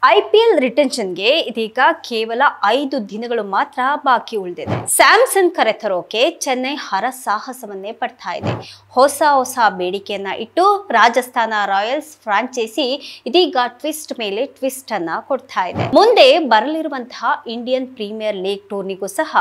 IPL ರಿಟೆನ್ಷನ್ಗೆ ಇದೀಗ ಕೇವಲ 5 ದಿನಗಳು ಮಾತ್ರ ಬಾಕಿ ಉಳಿದಿದೆ. ಸ್ಯಾಮ್ಸನ್ ಕರೆತರೋಕೆ ಚೆನ್ನೈ ಹರಸಾಹಸವನ್ನೇ ಪಡ್ತಾ ಇದೆ. ಹೊಸ ಬೇಡಿಕೆಯನ್ನ ಇಟ್ಟು ರಾಜಸ್ಥಾನ ರಾಯಲ್ಸ್ ಫ್ರಾಂಚೈಸಿ ಇದೀಗ ಟ್ವಿಸ್ಟ್ ಮೇಲೆ ಟ್ವಿಸ್ಟ್ ಅನ್ನ ಕೊಡ್ತಾ ಇದೆ. ಮುಂದೆ ಬರಲಿರುವಂತಹ ಇಂಡಿಯನ್ ಪ್ರೀಮಿಯರ್ ಲೀಗ್ ಟೂರ್ನಿಗೂ ಸಹ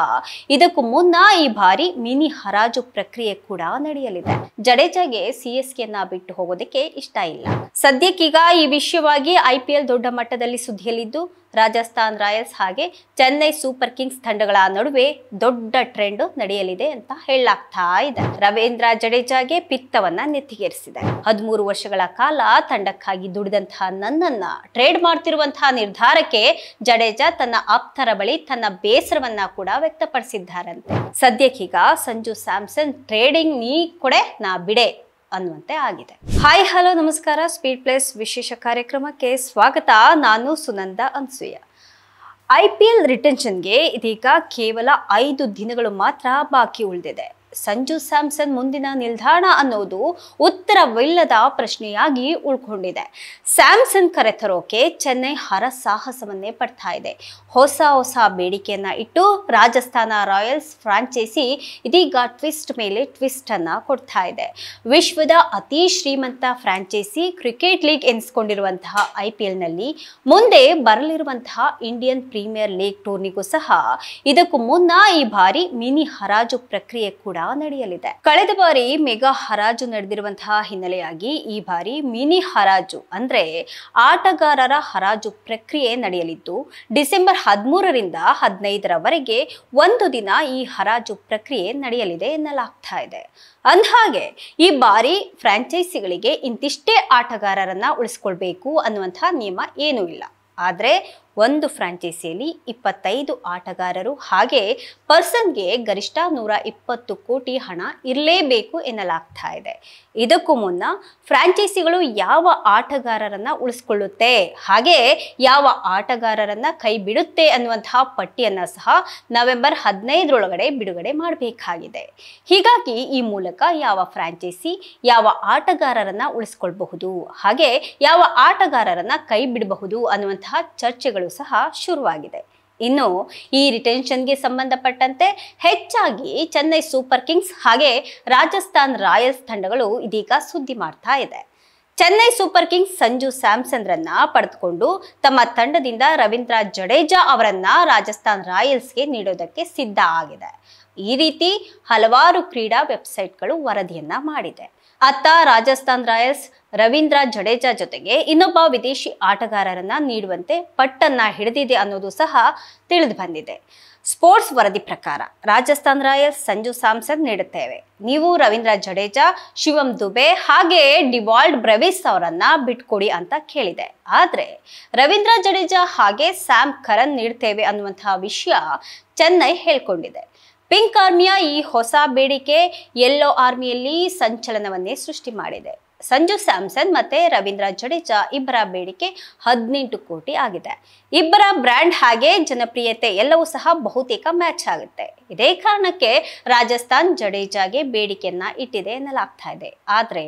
ಇದಕ್ಕೂ ಮುನ್ನ ಈ ಬಾರಿ ಮಿನಿ ಹರಾಜು ಪ್ರಕ್ರಿಯೆ ಕೂಡ ನಡೆಯಲಿದೆ. ಜಡೇಜಾಗೆ ಸಿಎಸ್ಕೆಯನ್ನ ಬಿಟ್ಟು ಹೋಗೋದಕ್ಕೆ ಇಷ್ಟ ಇಲ್ಲ. ಸದ್ಯಕ್ಕೀಗ ಈ ವಿಷಯವಾಗಿ IPL ದೊಡ್ಡ ಮಟ್ಟದಲ್ಲಿ ಸುದ್ದಿಯಲ್ಲಿದ್ದು ರಾಜಸ್ಥಾನ್ ರಾಯಲ್ಸ್ ಹಾಗೆ ಚೆನ್ನೈ ಸೂಪರ್ ಕಿಂಗ್ಸ್ ತಂಡಗಳ ನಡುವೆ ದೊಡ್ಡ ಟ್ರೆಂಡ್ ನಡೆಯಲಿದೆ ಅಂತ ಹೇಳಲಾಗ್ತಾ ಇದೆ. ರವೀಂದ್ರ ಜಡೇಜಾಗೆ ಪಿತ್ತವನ್ನ ನೆತ್ತಿಗೇರಿಸಿದೆ. 13 ವರ್ಷಗಳ ಕಾಲ ತಂಡಕ್ಕಾಗಿ ದುಡಿದಂತಹ ನನ್ನನ್ನ ಟ್ರೇಡ್ ಮಾಡ್ತಿರುವಂತಹ ನಿರ್ಧಾರಕ್ಕೆ ಜಡೇಜಾ ತನ್ನ ಆಪ್ತರ ಬಳಿ ತನ್ನ ಬೇಸರವನ್ನ ಕೂಡ ವ್ಯಕ್ತಪಡಿಸಿದ್ದಾರಂತೆ. ಸದ್ಯಕ್ಕೀಗ ಸಂಜು ಸ್ಯಾಮ್ಸನ್ ಟ್ರೇಡಿಂಗ್ ನೀ ಕೊಡೆ ನಾ ಬಿಡೆ ಅನ್ನುವಂತೆ ಆಗಿದೆ. ಹಾಯ್ ಹಲೋ ನಮಸ್ಕಾರ, ಸ್ಪೀಡ್ ಪ್ಲಸ್ ವಿಶೇಷ ಕಾರ್ಯಕ್ರಮಕ್ಕೆ ಸ್ವಾಗತ. ನಾನು ಸುನಂದ ಅನ್ಸೂಯ. IPL ರಿಟೆನ್ಷನ್ಗೆ ಇದೀಗ ಕೇವಲ 5 ದಿನಗಳು ಮಾತ್ರ ಬಾಕಿ ಉಳಿದಿದೆ. ಸಂಜು ಸ್ಯಾಮ್ಸನ್ ಮುಂದಿನ ನಿಲ್ದಾಣ ಅನ್ನೋದು ಉತ್ತರವಿಲ್ಲದ ಪ್ರಶ್ನೆಯಾಗಿ ಉಳ್ಕೊಂಡಿದೆ. ಸ್ಯಾಮ್ಸನ್ ಕರೆತರೋಕೆ ಚೆನ್ನೈ ಹರಸಾಹಸವನ್ನೇ ಪಡ್ತಾ ಇದೆ. ಹೊಸ ಬೇಡಿಕೆಯನ್ನ ಇಟ್ಟು ರಾಜಸ್ಥಾನ ರಾಯಲ್ಸ್ ಫ್ರಾಂಚೈಸಿ ಇದೀಗ ಟ್ವಿಸ್ಟ್ ಮೇಲೆ ಟ್ವಿಸ್ಟ್ ಅನ್ನ ಕೊಡ್ತಾ ಇದೆ. ವಿಶ್ವದ ಅತಿ ಶ್ರೀಮಂತ ಫ್ರಾಂಚೈಸಿ ಕ್ರಿಕೆಟ್ ಲೀಗ್ ಎನಿಸಿಕೊಂಡಿರುವಂತಹ IPL ನಲ್ಲಿ ಮುಂದೆ ಬರಲಿರುವಂತಹ ಇಂಡಿಯನ್ ಪ್ರೀಮಿಯರ್ ಲೀಗ್ ಟೂರ್ನಿಗೂ ಸಹ ಇದಕ್ಕೂ ಮುನ್ನ ಈ ಬಾರಿ ಮಿನಿ ಹರಾಜು ಪ್ರಕ್ರಿಯೆ ಕೂಡ ನಡೆಯಲಿದೆ. ಕಳೆದ ಬಾರಿ ಮೆಗಾ ಹರಾಜು ನಡೆದಿರುವಂತಹ ಹಿನ್ನೆಲೆಯಾಗಿ ಈ ಬಾರಿ ಮಿನಿ ಹರಾಜು ಅಂದ್ರೆ ಆಟಗಾರರ ಹರಾಜು ಪ್ರಕ್ರಿಯೆ ನಡೆಯಲಿದ್ದು ಡಿಸೆಂಬರ್ 13ರಿಂದ 15ರವರೆಗೆ ಒಂದು ದಿನ ಈ ಹರಾಜು ಪ್ರಕ್ರಿಯೆ ನಡೆಯಲಿದೆ ಎನ್ನಲಾಗ್ತಾ ಇದೆ. ಅಂದಹಾಗೆ ಈ ಬಾರಿ ಫ್ರಾಂಚೈಸಿಗಳಿಗೆ ಇಂತಿಷ್ಟೇ ಆಟಗಾರರನ್ನ ಉಳಿಸ್ಕೊಳ್ಬೇಕು ಅನ್ನುವಂತಹ ನಿಯಮ ಏನೂ ಇಲ್ಲ. ಆದ್ರೆ ಒಂದು ಫ್ರಾಂಚೈಸಿಯಲ್ಲಿ 25 ಆಟಗಾರರು ಹಾಗೆ ಪರ್ಸನ್ಗೆ ಗರಿಷ್ಠ 120 ಕೋಟಿ ಹಣ ಇರಲೇಬೇಕು ಎನ್ನಲಾಗ್ತಾ ಇದೆ. ಇದಕ್ಕೂ ಮುನ್ನ ಫ್ರಾಂಚೈಸಿಗಳು ಯಾವ ಆಟಗಾರರನ್ನ ಉಳಿಸ್ಕೊಳ್ಳುತ್ತೆ ಹಾಗೆ ಯಾವ ಆಟಗಾರರನ್ನ ಕೈ ಬಿಡುತ್ತೆ ಅನ್ನುವಂತಹ ಪಟ್ಟಿಯನ್ನ ಸಹ ನವೆಂಬರ್ 15ರೊಳಗಡೆ ಬಿಡುಗಡೆ ಮಾಡಬೇಕಾಗಿದೆ. ಹೀಗಾಗಿ ಈ ಮೂಲಕ ಯಾವ ಫ್ರಾಂಚೈಸಿ ಯಾವ ಆಟಗಾರರನ್ನ ಉಳಿಸ್ಕೊಳ್ಬಹುದು ಹಾಗೆ ಯಾವ ಆಟಗಾರರನ್ನ ಕೈ ಬಿಡಬಹುದು ಅನ್ನುವಂತಹ ಚರ್ಚೆಗಳು ಸಹ ಶುರುವಾಗಿದೆ. ಇನ್ನು ಈ ರಿಟೆನ್ಷನ್ಗೆ ಸಂಬಂಧಪಟ್ಟಂತೆ ಹೆಚ್ಚಾಗಿ ಚೆನ್ನೈ ಸೂಪರ್ ಕಿಂಗ್ಸ್ ಹಾಗೆ ರಾಜಸ್ಥಾನ್ ರಾಯಲ್ಸ್ ತಂಡಗಳು ಇದೀಗ ಸುದ್ದಿ ಮಾಡ್ತಾ ಇದೆ. ಚೆನ್ನೈ ಸೂಪರ್ ಕಿಂಗ್ಸ್ ಸಂಜು ಸ್ಯಾಮ್ಸನ್ ರನ್ನ ಪಡೆದುಕೊಂಡು ತಮ್ಮ ತಂಡದಿಂದ ರವೀಂದ್ರ ಜಡೇಜಾ ಅವರನ್ನ ರಾಜಸ್ಥಾನ್ ರಾಯಲ್ಸ್ಗೆ ನೀಡೋದಕ್ಕೆ ಸಿದ್ಧ ಆಗಿದೆ. ಈ ರೀತಿ ಹಲವಾರು ಕ್ರೀಡಾ ವೆಬ್ಸೈಟ್ಗಳು ವರದಿಯನ್ನ ಮಾಡಿದೆ. ಅತ್ತ ರಾಜಸ್ಥಾನ್ ರಾಯಲ್ಸ್ ರವೀಂದ್ರ ಜಡೇಜಾ ಜೊತೆಗೆ ಇನ್ನೊಬ್ಬ ವಿದೇಶಿ ಆಟಗಾರರನ್ನ ನೀಡುವಂತೆ ಪಟ್ಟನ್ನ ಹಿಡಿದಿದೆ ಅನ್ನೋದು ಸಹ ತಿಳಿದು ಬಂದಿದೆ. ಸ್ಪೋರ್ಟ್ಸ್ ವರದಿ ಪ್ರಕಾರ ರಾಜಸ್ಥಾನ್ ರಾಯಲ್ಸ್ ಸಂಜು ಸ್ಯಾಮ್ಸನ್ ನೀಡುತ್ತೇವೆ, ನೀವು ರವೀಂದ್ರ ಜಡೇಜಾ, ಶಿವಮ್ ದುಬೆ ಹಾಗೆ ಡಿವಾಲ್ಡ್ ಬ್ರೆವಿಸ್ ಅವರನ್ನ ಬಿಟ್ಕೊಡಿ ಅಂತ ಕೇಳಿದೆ. ಆದ್ರೆ ರವೀಂದ್ರ ಜಡೇಜಾ ಹಾಗೆ ಸ್ಯಾಮ್ ಕರನ್ ನೀಡ್ತೇವೆ ಅನ್ನುವಂತಹ ವಿಷಯ ಚೆನ್ನೈ ಹೇಳ್ಕೊಂಡಿದೆ. ಪಿಂಕ್ ಆರ್ಮಿಯ ಈ ಹೊಸ ಬೇಡಿಕೆ ಯೆಲ್ಲೋ ಆರ್ಮಿಯಲ್ಲಿ ಸಂಚಲನವನ್ನೇ ಸೃಷ್ಟಿ ಮಾಡಿದೆ. ಸಂಜು ಸ್ಯಾಮ್ಸನ್ ಮತ್ತೆ ರವೀಂದ್ರ ಜಡೇಜಾ ಇಬ್ಬರ ಬೇಡಿಕೆ 18 ಕೋಟಿ ಆಗಿದೆ. ಇಬ್ಬರ ಬ್ರ್ಯಾಂಡ್ ಹಾಗೆ ಜನಪ್ರಿಯತೆ ಎಲ್ಲವೂ ಸಹ ಬಹುತೇಕ ಮ್ಯಾಚ್ ಆಗುತ್ತೆ. ಇದೇ ಕಾರಣಕ್ಕೆ ರಾಜಸ್ಥಾನ್ ಜಡೇಜಾಗೆ ಬೇಡಿಕೆಯನ್ನ ಇಟ್ಟಿದೆ ಎನ್ನಲಾಗ್ತಾ ಇದೆ. ಆದ್ರೆ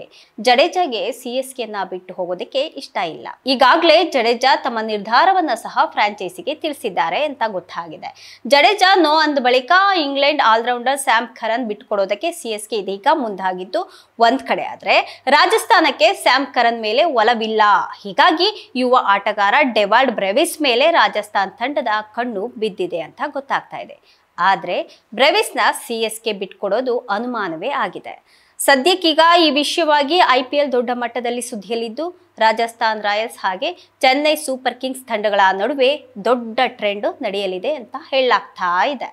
ಜಡೇಜಾಗೆ ಸಿಎಸ್ಕೆಯನ್ನ ಬಿಟ್ಟು ಹೋಗೋದಕ್ಕೆ ಇಷ್ಟ ಇಲ್ಲ. ಈಗಾಗಲೇ ಜಡೇಜಾ ತಮ್ಮ ನಿರ್ಧಾರವನ್ನ ಸಹ ಫ್ರಾಂಚೈಸಿಗೆ ತಿಳಿಸಿದ್ದಾರೆ ಅಂತ ಗೊತ್ತಾಗಿದೆ. ಜಡೇಜಾ ನೋ ಅಂದ ಬಳಿಕ ಇಂಗ್ಲೆಂಡ್ ಆಲ್ರೌಂಡರ್ ಸ್ಯಾಮ್ ಕರನ್ ಬಿಟ್ಟುಕೊಡೋದಕ್ಕೆ ಸಿಎಸ್ಕೆ ಇದೀಗ ಮುಂದಾಗಿದ್ದು ಒಂದ್ ಕಡೆ ಆದ್ರೆ ರಾಜಸ್ಥಾನಕ್ಕೆ ಸ್ಯಾಮ್ ಕರನ್ ಮೇಲೆ ಒಲವಿಲ್ಲ. ಹೀಗಾಗಿ ಯುವ ಆಟಗಾರ ಡಿವಾಲ್ಡ್ ಬ್ರೆವಿಸ್ ಮೇಲೆ ರಾಜಸ್ಥಾನ್ ತಂಡದ ಕಣ್ಣು ಬಿದ್ದಿದೆ ಅಂತ ಗೊತ್ತಾಗ್ತಾ ಇದೆ. ಆದ್ರೆ ಬ್ರೆವಿಸ್ನ ಸಿಎಸ್ಕೆ ಬಿಟ್ಕೊಡೋದು ಅನುಮಾನವೇ ಆಗಿದೆ. ಸದ್ಯಕ್ಕೀಗ ಈ ವಿಷಯವಾಗಿ IPL ದೊಡ್ಡ ಮಟ್ಟದಲ್ಲಿ ಸುದ್ದಿಯಲ್ಲಿದ್ದು ರಾಜಸ್ಥಾನ್ ರಾಯಲ್ಸ್ ಹಾಗೆ ಚೆನ್ನೈ ಸೂಪರ್ ಕಿಂಗ್ಸ್ ತಂಡಗಳ ನಡುವೆ ದೊಡ್ಡ ಟ್ರೆಂಡ್ ನಡೆಯಲಿದೆ ಅಂತ ಹೇಳಲಾಗ್ತಾ ಇದೆ.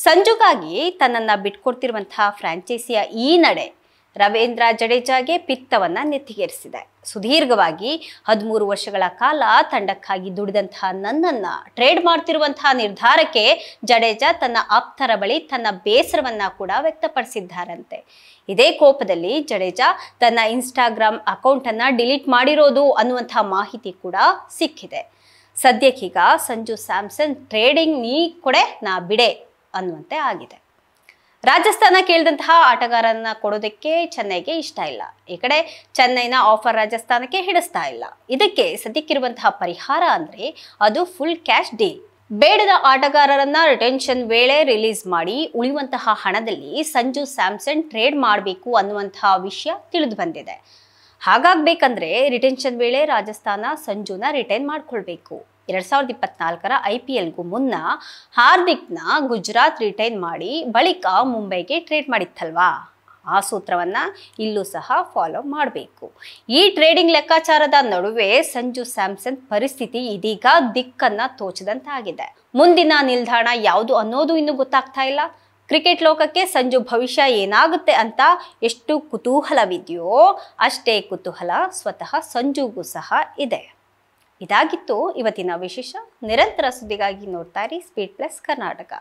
ಸಂಜುಗಾಗಿ ತನ್ನನ್ನ ಬಿಟ್ಕೊಡ್ತಿರುವಂತಹ ಫ್ರಾಂಚೈಸಿಯ ಈ ನಡೆ ರವೀಂದ್ರ ಜಡೇಜಾಗೆ ಪಿತ್ತವನ್ನ ನೆತ್ತಿಗೇರಿಸಿದೆ. ಸುದೀರ್ಘವಾಗಿ 13 ವರ್ಷಗಳ ಕಾಲ ತಂಡಕ್ಕಾಗಿ ದುಡಿದಂತಹ ನನ್ನನ್ನ ಟ್ರೇಡ್ ಮಾಡ್ತಿರುವಂತಹ ನಿರ್ಧಾರಕ್ಕೆ ಜಡೇಜಾ ತನ್ನ ಆಪ್ತರ ಬಳಿ ತನ್ನ ಬೇಸರವನ್ನ ಕೂಡ ವ್ಯಕ್ತಪಡಿಸಿದ್ದಾರಂತೆ. ಇದೇ ಕೋಪದಲ್ಲಿ ಜಡೇಜಾ ತನ್ನ ಇನ್ಸ್ಟಾಗ್ರಾಮ್ ಅಕೌಂಟ್ ಅನ್ನ ಡಿಲೀಟ್ ಮಾಡಿರೋದು ಅನ್ನುವಂತಹ ಮಾಹಿತಿ ಕೂಡ ಸಿಕ್ಕಿದೆ. ಸದ್ಯಕ್ಕೀಗ ಸಂಜು ಸ್ಯಾಮ್ಸನ್ ಟ್ರೇಡಿಂಗ್ ನೀ ಕೊಡೆ ನಾ ಬಿಡೆ ಅನ್ನುವಂತೆ ಆಗಿದೆ. ರಾಜಸ್ಥಾನ ಕೇಳಿದಂತಹ ಆಟಗಾರರನ್ನ ಕೊಡೋದಕ್ಕೆ ಚೆನ್ನೈಗೆ ಇಷ್ಟ ಇಲ್ಲ. ಈ ಕಡೆ ಚೆನ್ನೈನ ಆಫರ್ ರಾಜಸ್ಥಾನಕ್ಕೆ ಹಿಡಿಸ್ತಾ ಇಲ್ಲ. ಇದಕ್ಕೆ ಸದ್ಯಕ್ಕಿರುವಂತಹ ಪರಿಹಾರ ಅಂದ್ರೆ ಅದು ಫುಲ್ ಕ್ಯಾಶ್ ಡೀಲ್. ಬೇಡದ ಆಟಗಾರರನ್ನ ರಿಟೆನ್ಷನ್ ವೇಳೆ ರಿಲೀಸ್ ಮಾಡಿ ಉಳಿಯುವಂತಹ ಹಣದಲ್ಲಿ ಸಂಜು ಸ್ಯಾಮ್ಸನ್ ಟ್ರೇಡ್ ಮಾಡಬೇಕು ಅನ್ನುವಂತಹ ವಿಷಯ ತಿಳಿದು ಬಂದಿದೆ. ಹಾಗಾಗ್ಬೇಕಂದ್ರೆ ರಿಟೆನ್ಷನ್ ವೇಳೆ ರಾಜಸ್ಥಾನ ಸಂಜುನ ರಿಟೈನ್ ಮಾಡ್ಕೊಳ್ಬೇಕು. 2024ರ IPLಗೂ ಮುನ್ನ ಹಾರ್ದಿಕ್ನ ಗುಜರಾತ್ ರಿಟೈನ್ ಮಾಡಿ ಬಳಿಕ ಮುಂಬೈಗೆ ಟ್ರೇಡ್ ಮಾಡಿತ್ತಲ್ವಾ, ಆ ಸೂತ್ರವನ್ನ ಇಲ್ಲೂ ಸಹ ಫಾಲೋ ಮಾಡಬೇಕು. ಈ ಟ್ರೇಡಿಂಗ್ ಲೆಕ್ಕಾಚಾರದ ನಡುವೆ ಸಂಜು ಸ್ಯಾಮ್ಸನ್ ಪರಿಸ್ಥಿತಿ ಇದೀಗ ದಿಕ್ಕನ್ನ ತೋಚದಂತಾಗಿದೆ. ಮುಂದಿನ ನಿಲ್ದಾಣ ಯಾವುದು ಅನ್ನೋದು ಇನ್ನೂ ಗೊತ್ತಾಗ್ತಾ ಇಲ್ಲ. ಕ್ರಿಕೆಟ್ ಲೋಕಕ್ಕೆ ಸಂಜು ಭವಿಷ್ಯ ಏನಾಗುತ್ತೆ ಅಂತ ಎಷ್ಟು ಕುತೂಹಲವಿದೆಯೋ ಅಷ್ಟೇ ಕುತೂಹಲ ಸ್ವತಃ ಸಂಜುಗೂ ಸಹ ಇದೆ. ಇದಾಗಿತ್ತು ಇವತ್ತಿನ ವಿಶೇಷ. ನಿರಂತರ ಸುದ್ದಿಗಾಗಿ ನೋಡ್ತಾ ಇರಿ ಸ್ಪೀಡ್ ಪ್ಲಸ್ ಕರ್ನಾಟಕ.